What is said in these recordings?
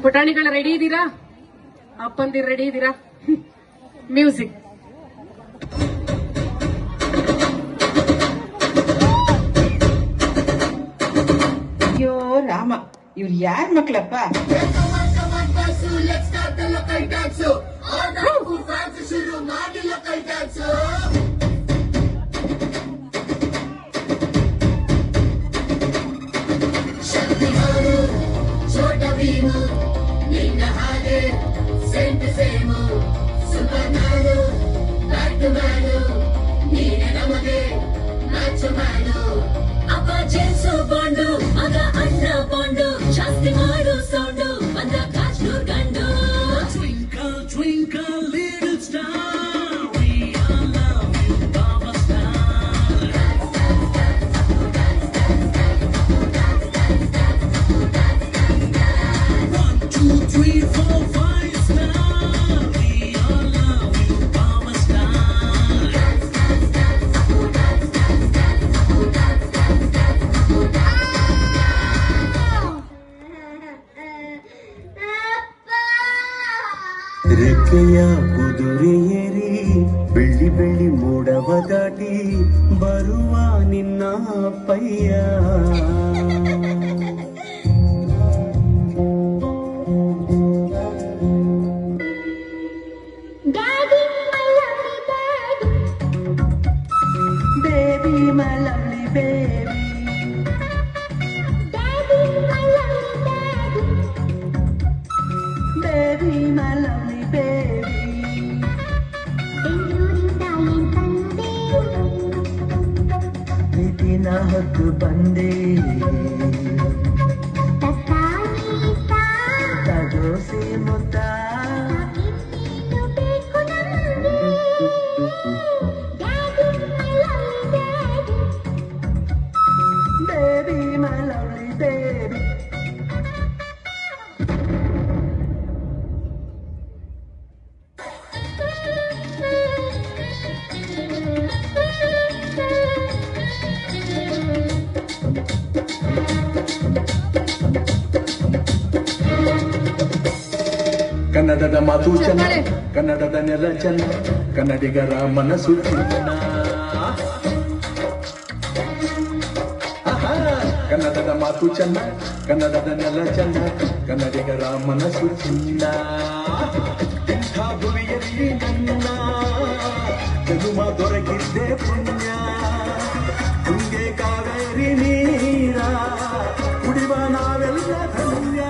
ಪುಟಾಣಿಗಳ ready ಇದ್ದೀರಾ? ಅಪ್ಪಂದಿರ್ ready ಇದ್ದೀರಾ? ಮ್ಯೂಸಿಕ್. ಅಯ್ಯೋ ರಾಮ, ಇವ್ರು ಯಾರ ಮಕ್ಳಪ್ಪ? ನಿನ್ನ ಹಾಗೆ ಸೆಂಟು same superman batman ನೀನೆ ನಮಗೆ ಮ್ಯಾಚ್ ಮ್ಯಾನು ಅಪ್ಪ ಜೇಮ್ಸು ಬಾಂಡು ಮಗ ಅಣ್ಣ ಬಾಂಡು ಜಾಸ್ತಿ ಮಾಡು ಸೌಂಡು ಬಂದ ಕಾಶ್ನೂರ್ ಗಂಡು twinkle twinkle little star we all love you ಬಾಬಾ star 1 2 3 4 5 star we all love you Baba star ರೆಕ್ಕೆಯ ಕುದುರೆಯೇರಿ ಬೆಳ್ಳಿ ಬೆಳ್ಳಿ ಮೋಡವ ದಾಟಿ ಬರುವ ನಿನ್ನ ಅಪ್ಪಯ್ಯ baby my lovely baby baby my lovely baby ಪ್ರೀತಿನ ಹೊತ್ತು ಬಂದೆ ತಗೋಸಿ ಮುತ್ತ ಬೇಬಿ ಮೈ ಲವ್ಲಿ ಬೇಬಿ ಕನ್ನಡದ ಮಾತು ಚೆನ್ನ, ಕನ್ನಡದ ನೆಲ ಚೆನ್ನ, ಕನ್ನಡಿಗರ ಮನಸ್ಸು ಚಿನ್ನ. ಕನ್ನಡದ ಮಾತು ಚೆನ್ನ, ಕನ್ನಡದ ನೆಲ ಚೆನ್ನ, ಕನ್ನಡಿಗರ ಮನಸ್ಸು ಚಿನ್ನ. ಇಂಥ ಭುವಿಯಲ್ಲಿ ನನ್ನ ಜನುಮ ದೊರಕಿದ್ದೆ ಪುಣ್ಯ. ತುಂಗೆ ಕಾವೇರಿ ನೀರ ಕುಡಿವ ನಾವೆಲ್ಲ ಧನ್ಯ.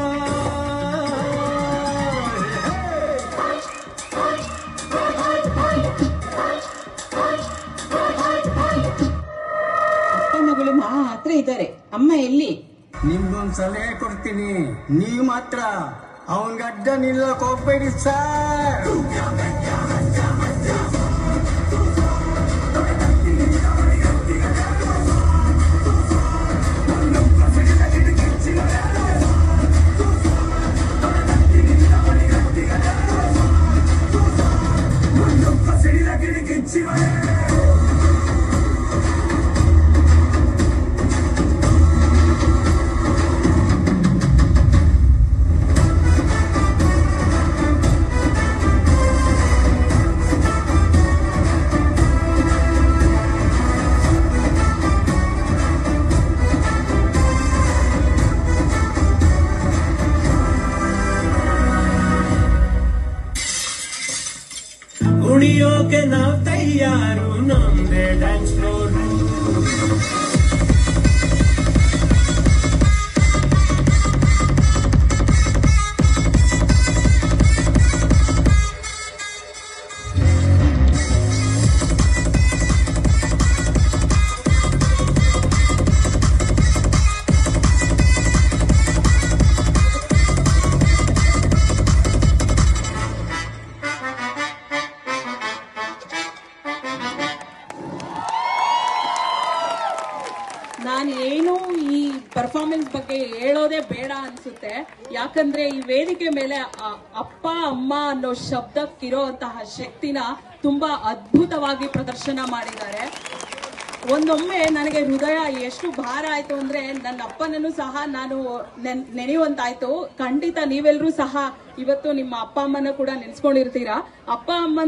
ಮಗಳು ಮಾತ್ರ ಇದ್ದಾರೆ, ಅಮ್ಮ ಎಲ್ಲಿ? ನಿಮ್ಗೊಂದ್ ಸಲಹೆ ಕೊಡ್ತೀನಿ, ನೀವು ಮಾತ್ರ ಅವನ್ ಗಡ್ಡ ನಿಲ್ಲಕ್ ಹೋಗ್ಬೇಡಿ ಸರ್. ಉಳಿಯೋಕೆ ನಾವ್ ತಯಾರು ನಮ್ದೇ ಡ್ಯಾನ್ಸ್ ಫ್ಲೋರ್. ನಾನು ಏನು ಈ ಪರ್ಫಾರ್ಮೆನ್ಸ್ ಬಗ್ಗೆ ಹೇಳೋದೇ ಬೇಡ ಅನ್ಸುತ್ತೆ. ಯಾಕಂದ್ರೆ ಈ ವೇದಿಕೆ ಮೇಲೆ ಅಪ್ಪ ಅಮ್ಮ ಅನ್ನೋ ಶಬ್ದಕ್ಕಿರೋ ಅಂತಹ ಶಕ್ತಿನ ತುಂಬಾ ಅದ್ಭುತವಾಗಿ ಪ್ರದರ್ಶನ ಮಾಡಿದ್ದಾರೆ. ಒಂದೊಮ್ಮೆ ನನಗೆ ಹೃದಯ ಎಷ್ಟು ಭಾರ ಆಯ್ತು ಅಂದ್ರೆ ನನ್ನ ಅಪ್ಪನನ್ನು ಸಹ ನಾನು ನೆನೆಯುವಂತಾಯ್ತು. ಖಂಡಿತ ನೀವೆಲ್ಲರೂ ಸಹ ಇವತ್ತು ನಿಮ್ಮ ಅಪ್ಪ ಅಮ್ಮನ ಕೂಡ ನೆನೆಸ್ಕೊಂಡಿರ್ತೀರಾ. ಅಪ್ಪ ಅಮ್ಮನ